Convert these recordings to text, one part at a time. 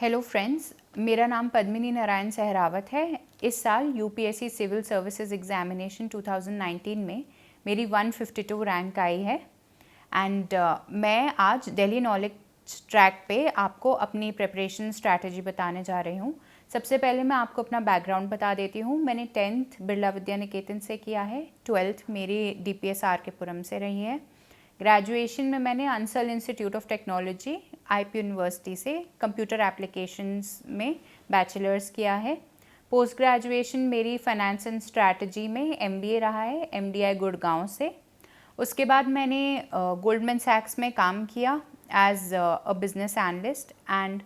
Hello friends, मेरा नाम पद्मिनी नारायण सहरावत है। इस साल यूपीएससी सिविल सर्विसेज एग्जामिनेशन 2019 में मेरी 152 रैंक आई है एंड मैं आज दिल्ली नॉलेज ट्रैक पे आपको अपनी प्रिपरेशन स्ट्रैटेजी बताने जा रही हूँ। सबसे पहले मैं आपको अपना बैकग्राउंड बता देती हूँ। मैंने 10th बिरला विद्या निकेतन से किया है, 12th मेरी DPS आर के पुरम से रही है। ग्रेजुएशन में मैंने Ansal institute of technology IP university से कंप्यूटर एप्लीकेशंस में बैचलर्स किया है। पोस्ट ग्रेजुएशन मेरी फाइनेंस एंड स्ट्रैटेजी में MBA रहा है, MDI गुड़गांव से। उसके बाद मैंने गोल्डमैन सैक्स में काम किया as a business analyst and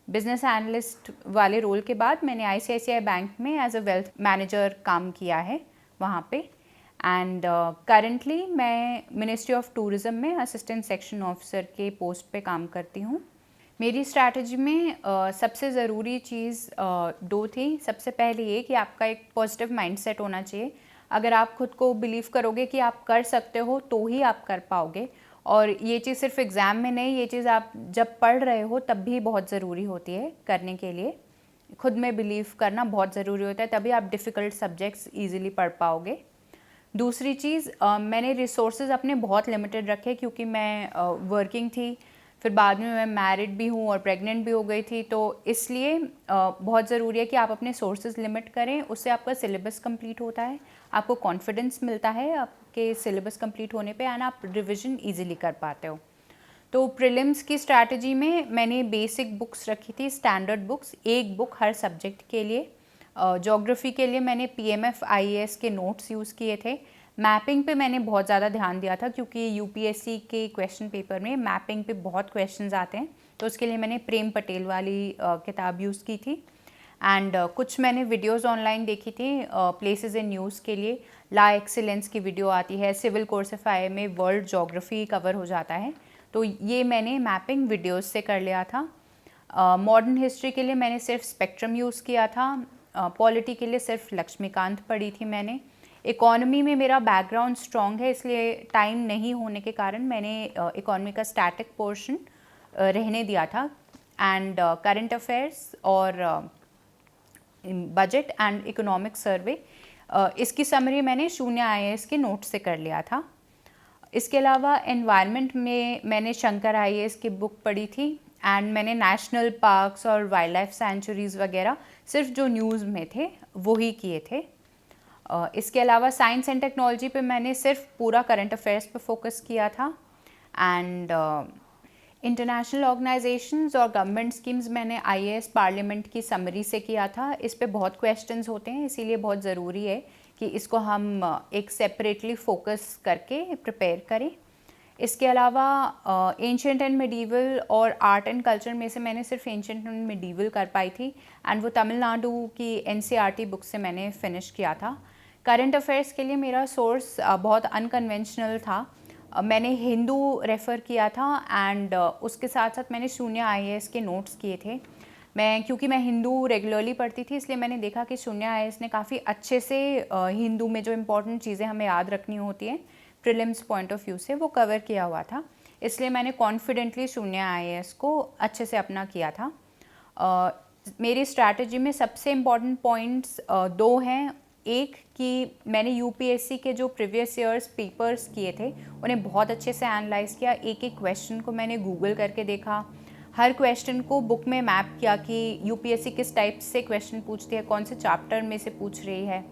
business analyst वाले रोल के बाद मैंने ICICI बैंक में एज अ वेल्थ मैनेजर काम किया है वहाँ पे। एंड करंटली मैं मिनिस्ट्री ऑफ टूरिज़्म में असिस्टेंट सेक्शन ऑफिसर के पोस्ट पे काम करती हूँ। मेरी स्ट्रैटेजी में सबसे ज़रूरी चीज़ दो थी। सबसे पहले ये कि आपका एक पॉजिटिव माइंडसेट होना चाहिए। अगर आप खुद को बिलीव करोगे कि आप कर सकते हो तो ही आप कर पाओगे, और ये चीज़ सिर्फ एग्ज़ाम में नहीं, ये चीज़ आप जब पढ़ रहे हो तब भी बहुत ज़रूरी होती है करने के लिए। खुद में बिलीव करना बहुत ज़रूरी होता है, तभी आप डिफ़िकल्ट सब्जेक्ट्स ईजिली पढ़ पाओगे। दूसरी चीज़, मैंने रिसोर्सेज अपने बहुत लिमिटेड रखे क्योंकि मैं वर्किंग थी, फिर बाद में मैं मैरिड भी हूँ और प्रेग्नेंट भी हो गई थी, तो इसलिए बहुत ज़रूरी है कि आप अपने सोर्सेज लिमिट करें। उससे आपका सिलेबस कंप्लीट होता है, आपको कॉन्फिडेंस मिलता है आपके सिलेबस कंप्लीट होने पे एंड आप रिविज़न ईजिली कर पाते हो। तो प्रीलिम्स की स्ट्रैटेजी में मैंने बेसिक बुक्स रखी थी, स्टैंडर्ड बुक्स, एक बुक हर सब्जेक्ट के लिए। ज्योग्राफी के लिए मैंने PMF IAS के नोट्स यूज़ किए थे। मैपिंग पे मैंने बहुत ज़्यादा ध्यान दिया था क्योंकि UPSC के क्वेश्चन पेपर में मैपिंग पे बहुत क्वेश्चंस आते हैं, तो उसके लिए मैंने प्रेम पटेल वाली किताब यूज़ की थी। एंड कुछ मैंने वीडियोस ऑनलाइन देखी थी प्लेसेस इन न्यूज़ के लिए। ला एक्सीलेंस की वीडियो आती है, सिविल कोर्सेफाई में वर्ल्ड ज्योग्राफी कवर हो जाता है, तो ये मैंने मैपिंग वीडियोस से कर लिया था। मॉडर्न हिस्ट्री के लिए मैंने सिर्फ स्पेक्ट्रम यूज़ किया था। पॉलिटी के लिए सिर्फ लक्ष्मीकांत पढ़ी थी मैंने। इकॉनमी में मेरा बैकग्राउंड स्ट्रॉन्ग है, इसलिए टाइम नहीं होने के कारण मैंने इकॉनमी का स्टैटिक पोर्शन रहने दिया था। एंड करंट अफेयर्स और बजट एंड इकोनॉमिक सर्वे, इसकी समरी मैंने शून्य IAS के नोट से कर लिया था। इसके अलावा एनवायरनमेंट में मैंने शंकर IAS की बुक पढ़ी थी एंड मैंने नेशनल पार्क्स और वाइल्ड लाइफ सेंचुरीज़ वगैरह सिर्फ जो न्यूज़ में थे वो ही किए थे। इसके अलावा साइंस एंड टेक्नोलॉजी पे मैंने सिर्फ पूरा करंट अफेयर्स पे फोकस किया था। एंड इंटरनेशनल ऑर्गेनाइजेशंस और गवर्नमेंट स्कीम्स मैंने IAS पार्लियामेंट की समरी से किया था। इस पे बहुत क्वेश्चंस होते हैं, इसीलिए बहुत ज़रूरी है कि इसको हम एक सेपरेटली फोकस करके प्रिपेयर करें। इसके अलावा एंशिएंट एंड मेडिवल और आर्ट एंड कल्चर में से मैंने सिर्फ एंशिएंट एंड मेडिवल कर पाई थी एंड वो तमिलनाडु की NCERT बुक से मैंने फिनिश किया था। करंट अफेयर्स के लिए मेरा सोर्स बहुत अनकन्वेंशनल था। मैंने हिंदू रेफ़र किया था एंड उसके साथ साथ मैंने शून्य IAS के नोट्स किए थे। क्योंकि मैं हिंदू रेगुलरली पढ़ती थी, इसलिए मैंने देखा कि शून्य IAS ने काफ़ी अच्छे से हिंदू में जो इम्पोर्टेंट चीज़ें हमें याद रखनी होती हैं प्रीलिम्स पॉइंट ऑफ व्यू से, वो कवर किया हुआ था। इसलिए मैंने कॉन्फिडेंटली शून्य IAS को अच्छे से अपना किया था। मेरी स्ट्रैटेजी में सबसे इम्पॉर्टेंट पॉइंट्स दो हैं। एक कि मैंने UPSC के जो प्रीवियस ईयर्स पेपर्स किए थे उन्हें बहुत अच्छे से एनालाइज़ किया। एक एक क्वेश्चन को मैंने गूगल करके देखा, हर क्वेश्चन को बुक में मैप किया कि UPSC किस टाइप से क्वेश्चन पूछती है, कौन से चैप्टर में से पूछ रही है,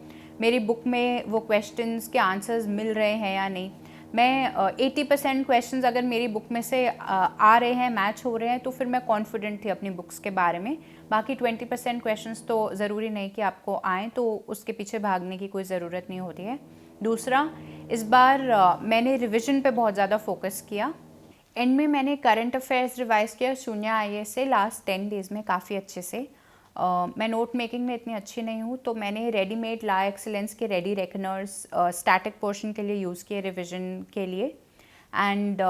मेरी बुक में वो क्वेश्चंस के आंसर्स मिल रहे हैं या नहीं। मैं 80% क्वेश्चंस अगर मेरी बुक में से आ रहे हैं, मैच हो रहे हैं, तो फिर मैं कॉन्फिडेंट थी अपनी बुक्स के बारे में। बाकी 20% क्वेश्चंस तो ज़रूरी नहीं कि आपको आएँ, तो उसके पीछे भागने की कोई ज़रूरत नहीं होती है। दूसरा, इस बार मैंने रिविज़न पे बहुत ज़्यादा फोकस किया। एंड में मैंने करंट अफेयर्स रिवाइज़ किया शून्य IAS से लास्ट 10 डेज़ में काफ़ी अच्छे से। मैं नोट मेकिंग में इतनी अच्छी नहीं हूँ, तो मैंने रेडीमेड ला एक्सीलेंस के रेडी रेकनर्स स्टैटिक पोर्शन के लिए यूज़ किए रिविज़न के लिए। एंड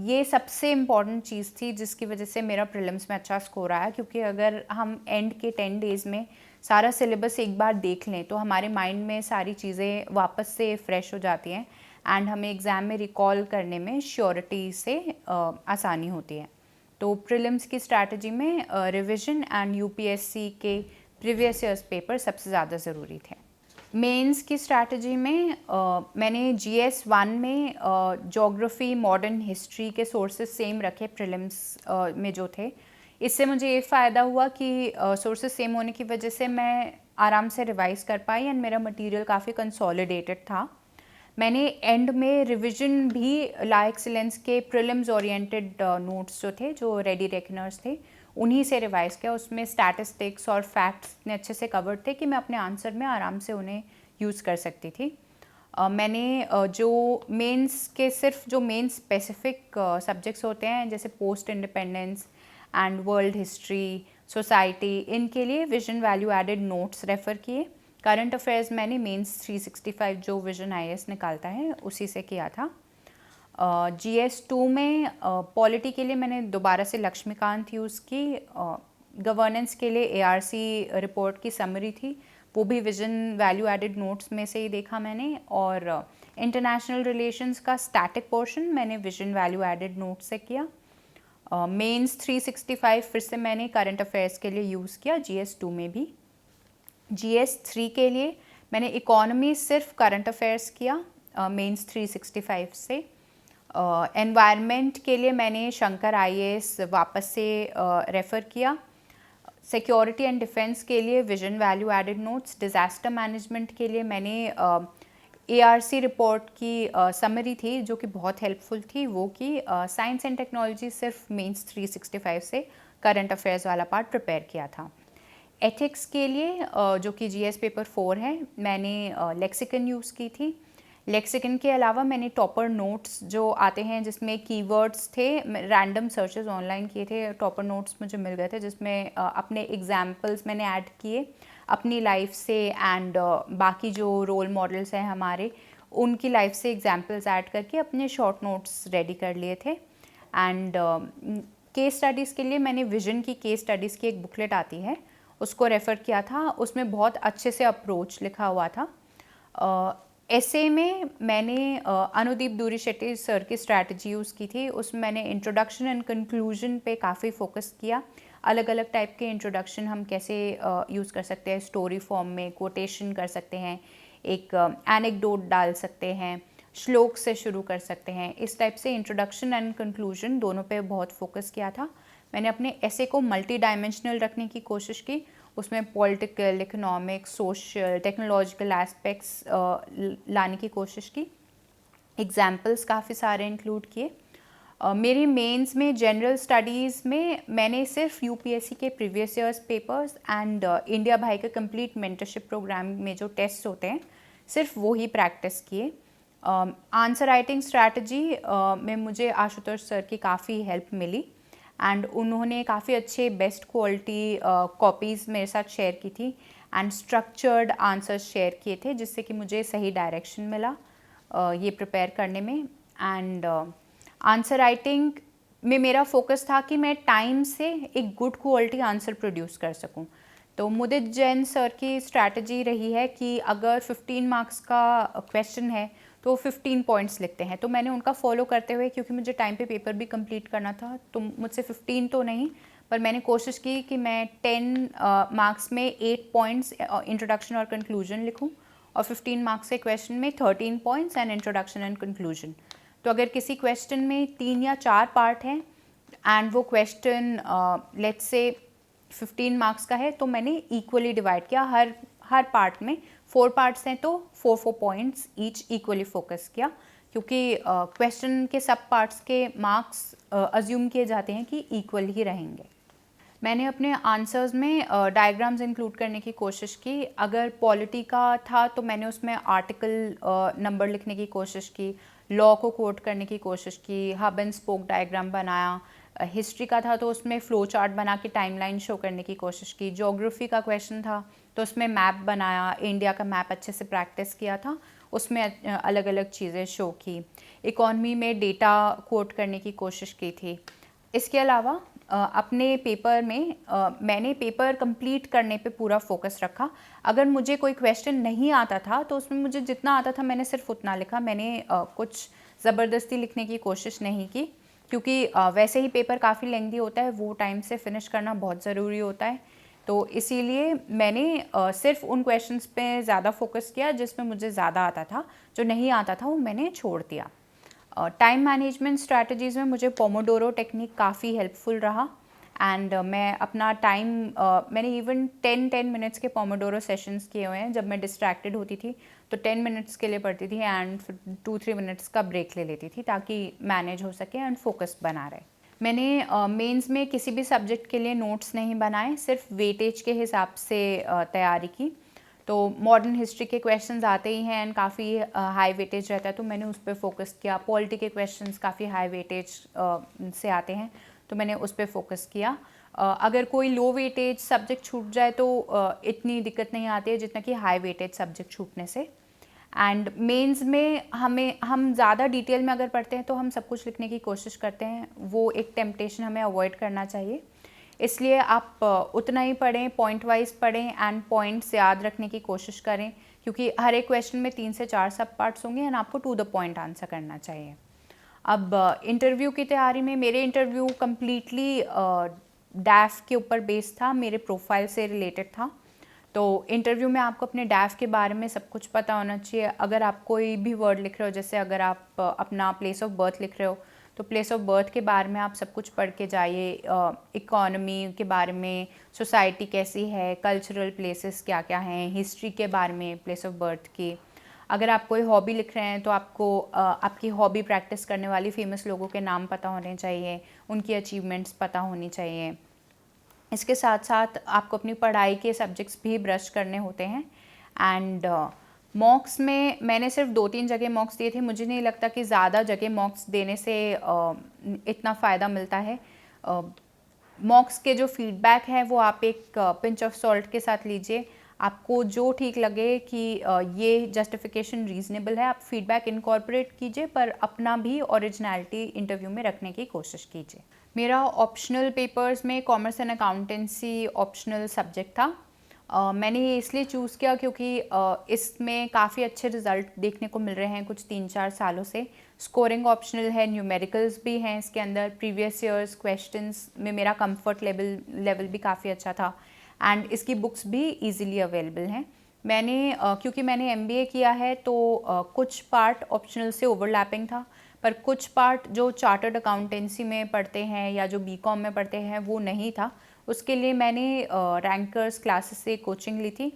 ये सबसे इम्पॉर्टेंट चीज़ थी जिसकी वजह से मेरा प्रीलिम्स में अच्छा स्कोर आया, क्योंकि अगर हम एंड के 10 डेज़ में सारा सिलेबस एक बार देख लें तो हमारे माइंड में सारी चीज़ें वापस से फ्रेश हो जाती हैं एंड हमें एग्ज़ाम में रिकॉल करने में श्योरिटी से आसानी होती है। तो प्रीलिम्स की स्ट्रैटेजी में रिवीजन एंड यूपीएससी के प्रीवियस ईयर्स पेपर सबसे ज़्यादा ज़रूरी थे। मेंस की स्ट्रैटेजी में मैंने जीएस 1 में ज्योग्राफी मॉडर्न हिस्ट्री के सोर्सेज सेम रखे प्रीलिम्स में जो थे। इससे मुझे ये फ़ायदा हुआ कि सोर्सेज सेम होने की वजह से मैं आराम से रिवाइज़ कर पाई एंड मेरा मटेरियल काफ़ी कंसोलिडेटेड था। मैंने एंड में रिवीजन भी ला एक्सीलेंस के प्रीलिम्स ओरिएंटेड नोट्स जो थे, जो रेडी रेकनर्स थे, उन्हीं से रिवाइज़ किया। उसमें स्टैटिस्टिक्स और फैक्ट्स इतने अच्छे से कवर्ड थे कि मैं अपने आंसर में आराम से उन्हें यूज़ कर सकती थी। मैंने जो मेंस के सिर्फ जो मेन स्पेसिफिक सब्जेक्ट्स होते हैं जैसे post independence and world history, society, इनके लिए Vision value added notes refer किए। करंट अफेयर्स मैंने मेंस 365 जो विजन आईएएस निकालता है उसी से किया था। जीएस 2 में पॉलिटी के लिए मैंने दोबारा से लक्ष्मीकांत यूज़ की। गवर्नेंस के लिए एआरसी रिपोर्ट की समरी थी, वो भी विजन वैल्यू एडेड नोट्स में से ही देखा मैंने। और इंटरनेशनल रिलेशंस का स्टैटिक पोर्शन मैंने विजन वैल्यू एडेड नोट्स से किया। मेंस 365 फिर से मैंने करंट अफेयर्स के लिए यूज़ किया जीएस 2 में भी। जीएस 3 के लिए मैंने इकोनॉमी सिर्फ करंट अफेयर्स किया मेंस 365 से। एनवायरनमेंट के लिए मैंने शंकर आईएएस वापस से रेफ़र किया। सिक्योरिटी एंड डिफेंस के लिए Vision value added notes. Disaster management के लिए मैंने एआरसी रिपोर्ट की समरी थी जो कि बहुत हेल्पफुल थी, वो की। साइंस एंड टेक्नोलॉजी सिर्फ मेंस 365 से करंट अफेयर्स वाला पार्ट प्रिपेयर किया था। एथिक्स के लिए जो कि जीएस पेपर 4 है, मैंने लेक्सिकन यूज़ की थी। लेक्सिकन के अलावा मैंने टॉपर नोट्स जो आते हैं जिसमें कीवर्ड्स थे, रैंडम सर्चेस ऑनलाइन किए थे, टॉपर नोट्स मुझे मिल गए थे जिसमें अपने एग्जाम्पल्स मैंने ऐड किए अपनी लाइफ से एंड बाकी जो रोल मॉडल्स हैं हमारे उनकी लाइफ से एग्जाम्पल्स ऐड करके अपने शॉर्ट नोट्स रेडी कर लिए थे। एंड केस स्टडीज़ के लिए मैंने विजन की केस स्टडीज़ की एक बुकलेट आती है उसको रेफ़र किया था। उसमें बहुत अच्छे से अप्रोच लिखा हुआ था। एसे में मैंने अनुदीप दूरी शेट्टी सर की स्ट्रैटेजी यूज़ की थी। उसमें मैंने इंट्रोडक्शन एंड कंक्लूजन पे काफ़ी फोकस किया। अलग अलग टाइप के इंट्रोडक्शन हम कैसे यूज़ कर सकते हैं, स्टोरी फॉर्म में कोटेशन कर सकते हैं, एक एनेक्डोट डाल सकते हैं, श्लोक से शुरू कर सकते हैं। इस टाइप से इंट्रोडक्शन एंड कंक्लूजन दोनों पे बहुत फोकस किया था। मैंने अपने ऐसे को मल्टी डायमेंशनल रखने की कोशिश की। उसमें political, economic, social, technological aspects लाने की कोशिश की। एग्जाम्पल्स काफ़ी सारे इंक्लूड किए। मेरी मेंस में जनरल स्टडीज़ में मैंने सिर्फ यूपीएससी के previous years papers and India भाई के कंप्लीट मेंटरशिप प्रोग्राम में जो टेस्ट होते हैं सिर्फ वो ही प्रैक्टिस किए। आंसर राइटिंग स्ट्रैटेजी में मुझे आशुतोष सर की काफ़ी हेल्प मिली एंड उन्होंने काफ़ी अच्छे बेस्ट क्वालिटी कॉपीज़ मेरे साथ शेयर की थी एंड स्ट्रक्चर्ड आंसर्स शेयर किए थे जिससे कि मुझे सही डायरेक्शन मिला ये प्रिपेयर करने में। एंड आंसर राइटिंग में मेरा फोकस था कि मैं टाइम से एक गुड क्वालिटी आंसर प्रोड्यूस कर सकूं। तो मुदित जैन सर की स्ट्रैटेजी रही है कि अगर 15 मार्क्स का क्वेश्चन है तो 15 पॉइंट्स लिखते हैं। तो मैंने उनका फॉलो करते हुए, क्योंकि मुझे टाइम पे पेपर भी कंप्लीट करना था, तो मुझसे 15 तो नहीं पर मैंने कोशिश की कि मैं 10 मार्क्स में 8 पॉइंट्स इंट्रोडक्शन और कंक्लूजन लिखूं और 15 मार्क्स के क्वेश्चन में 13 points and introduction and conclusion. तो अगर किसी क्वेश्चन में 3 या 4 पार्ट हैं एंड वो क्वेश्चन लेट्स से 15 मार्क्स का है तो मैंने इक्वली डिवाइड किया। हर पार्ट में 4 पार्ट्स हैं तो 4 पॉइंट्स ईच इक्वली फोकस किया, क्योंकि क्वेश्चन के सब पार्ट्स के मार्क्स अज्यूम किए जाते हैं कि इक्वल ही रहेंगे। मैंने अपने आंसर्स में डायग्राम्स इंक्लूड करने की कोशिश की। अगर पॉलिटी का था तो मैंने उसमें आर्टिकल नंबर लिखने की कोशिश की, लॉ को कोट करने की कोशिश की, हब एंड स्पोक डायग्राम बनाया। हिस्ट्री का था तो उसमें फ़्लो चार्ट बना के टाइमलाइन शो करने की कोशिश की। ज्योग्राफी का क्वेश्चन था तो उसमें मैप बनाया, इंडिया का मैप अच्छे से प्रैक्टिस किया था, उसमें अलग अलग चीज़ें शो की। इकॉनमी में डेटा कोट करने की कोशिश की थी। इसके अलावा अपने पेपर में मैंने पेपर कंप्लीट करने पे पूरा फोकस रखा। अगर मुझे कोई क्वेश्चन नहीं आता था तो उसमें मुझे जितना आता था मैंने सिर्फ उतना लिखा। मैंने कुछ ज़बरदस्ती लिखने की कोशिश नहीं की, क्योंकि वैसे ही पेपर काफ़ी लेंथी होता है, वो टाइम से फिनिश करना बहुत ज़रूरी होता है। तो इसीलिए मैंने सिर्फ उन क्वेश्चंस पे ज़्यादा फोकस किया जिसमें मुझे ज़्यादा आता था, जो नहीं आता था वो मैंने छोड़ दिया। टाइम मैनेजमेंट स्ट्रैटेजीज़ में मुझे पोमोडोरो टेक्निक काफ़ी हेल्पफुल रहा एंड मैं अपना टाइम मैंने इवन 10 मिनट्स के पोमोडोरो सेशंस किए हुए हैं। जब मैं डिस्ट्रैक्टेड होती थी तो 10 मिनट्स के लिए पढ़ती थी एंड फिर 2-3 मिनट्स का ब्रेक ले लेती थी ताकि मैनेज हो सके एंड फोकस बना रहे। मैंने मेंस में किसी भी सब्जेक्ट के लिए नोट्स नहीं बनाए, सिर्फ वेटेज के हिसाब से तैयारी की। तो मॉडर्न हिस्ट्री के क्वेश्चंस आते ही हैं एंड काफ़ी हाई वेटेज रहता है, तो मैंने उस पर फोकस किया। पॉलिटी के क्वेश्चंस काफ़ी हाई वेटेज से आते हैं, तो मैंने उस पर फोकस किया। अगर कोई लो वेटेज सब्जेक्ट छूट जाए तो इतनी दिक्कत नहीं आती है जितना कि हाई वेटेज सब्जेक्ट छूटने से। एंड मेंस में हम ज़्यादा डिटेल में अगर पढ़ते हैं तो हम सब कुछ लिखने की कोशिश करते हैं, वो एक टेम्पटेशन हमें अवॉइड करना चाहिए। इसलिए आप उतना ही पढ़ें, पॉइंट वाइज पढ़ें एंड पॉइंट्स याद रखने की कोशिश करें, क्योंकि हर एक क्वेश्चन में 3 से 4 सब पार्ट्स होंगे एंड आपको टू द पॉइंट आंसर करना चाहिए। अब इंटरव्यू की तैयारी में मेरे इंटरव्यू कम्प्लीटली डैफ के ऊपर बेस्ड था, मेरे प्रोफाइल से रिलेटेड था। तो इंटरव्यू में आपको अपने डैफ के बारे में सब कुछ पता होना चाहिए। अगर आप कोई भी वर्ड लिख रहे हो, जैसे अगर आप अपना प्लेस ऑफ बर्थ लिख रहे हो तो प्लेस ऑफ बर्थ के बारे में आप सब कुछ पढ़ के जाइए। इकोनॉमी के बारे में, सोसाइटी कैसी है, कल्चरल प्लेसेस क्या क्या हैं, हिस्ट्री के बारे में प्लेस ऑफ बर्थ की। अगर आप कोई हॉबी लिख रहे हैं तो आपको आपकी हॉबी प्रैक्टिस करने वाली फेमस लोगों के नाम पता होने चाहिए, उनकी अचीवमेंट्स पता होनी चाहिए। इसके साथ साथ आपको अपनी पढ़ाई के सब्जेक्ट्स भी ब्रश करने होते हैं। एंड मॉक्स में मैंने सिर्फ 2-3 जगह मॉक्स दिए थे। मुझे नहीं लगता कि ज़्यादा जगह मॉक्स देने से इतना फ़ायदा मिलता है। मॉक्स के जो फीडबैक है वो आप एक पिंच ऑफ सॉल्ट के साथ लीजिए। आपको जो ठीक लगे कि ये जस्टिफिकेशन रीज़नेबल है, आप फीडबैक इनकॉर्पोरेट कीजिए, पर अपना भी ओरिजिनलिटी इंटरव्यू में रखने की कोशिश कीजिए। मेरा ऑप्शनल पेपर्स में commerce and accountancy optional subject था। मैंने ये इसलिए चूज़ किया क्योंकि इसमें काफ़ी अच्छे रिज़ल्ट देखने को मिल रहे हैं कुछ 3-4 सालों से। स्कोरिंग ऑप्शनल है, न्यूमेरिकल्स भी हैं इसके अंदर, प्रीवियस ईयर्स क्वेश्चंस में मेरा कंफर्ट लेवल भी काफ़ी अच्छा था एंड इसकी बुक्स भी इजीली अवेलेबल हैं। मैंने क्योंकि मैंने एमबीए किया है तो कुछ पार्ट ऑप्शनल से ओवरलैपिंग था, पर कुछ पार्ट जो चार्टर्ड अकाउंटेंसी में पढ़ते हैं या जो बीकॉम में पढ़ते हैं वो नहीं था। उसके लिए मैंने रैंकर्स क्लासेस से कोचिंग ली थी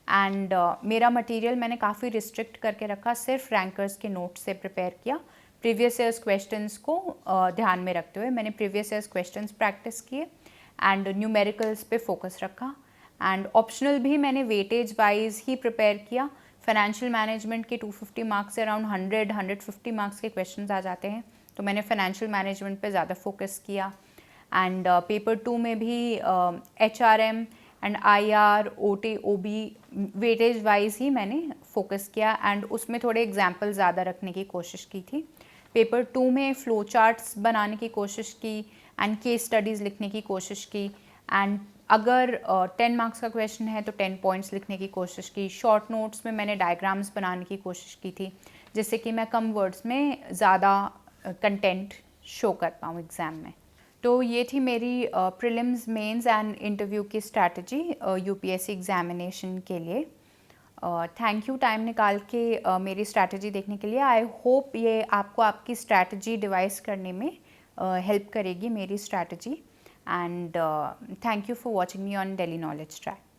एंड मेरा मटेरियल मैंने काफ़ी रिस्ट्रिक्ट करके रखा, सिर्फ रैंकर्स के नोट से प्रिपेयर किया। प्रीवियस ईयर्स क्वेश्चंस को ध्यान में रखते हुए मैंने प्रीवियस ईयर्स क्वेश्चंस प्रैक्टिस किए एंड न्यूमेरिकल्स पे फोकस रखा। एंड ऑप्शनल भी मैंने वेटेज वाइज ही प्रिपेयर किया। फाइनेंशियल मैनेजमेंट के 250 मार्क्स से अराउंड 100-150 मार्क्स के क्वेश्चंस आ जाते हैं, तो मैंने फाइनेंशियल मैनेजमेंट पे ज़्यादा फोकस किया। एंड पेपर 2 में भी HRM and IR, OT, OB weightage wise ही मैंने फोकस किया एंड उसमें थोड़े एग्जाम्पल ज़्यादा रखने की कोशिश की थी। पेपर 2 में फ़्लो चार्ट्स बनाने की कोशिश की एंड केस स्टडीज़ लिखने की कोशिश की एंड अगर 10 मार्क्स का क्वेश्चन है तो 10 पॉइंट्स लिखने की कोशिश की। शॉर्ट नोट्स में मैंने डायग्राम्स बनाने की कोशिश की थी, जिससे कि मैं कम वर्ड्स में ज़्यादा कंटेंट शो कर पाऊँ एग्ज़ाम में। तो ये थी मेरी प्रीलिम्स, मेंस एंड इंटरव्यू की स्ट्रैटेजी यूपीएससी एग्जामिनेशन के लिए। थैंक यू टाइम निकाल के मेरी स्ट्रैटेजी देखने के लिए। आई होप ये आपको आपकी स्ट्रैटेजी डिवाइस करने में हेल्प करेगी मेरी strategy. And thank you for watching me on daily knowledge track.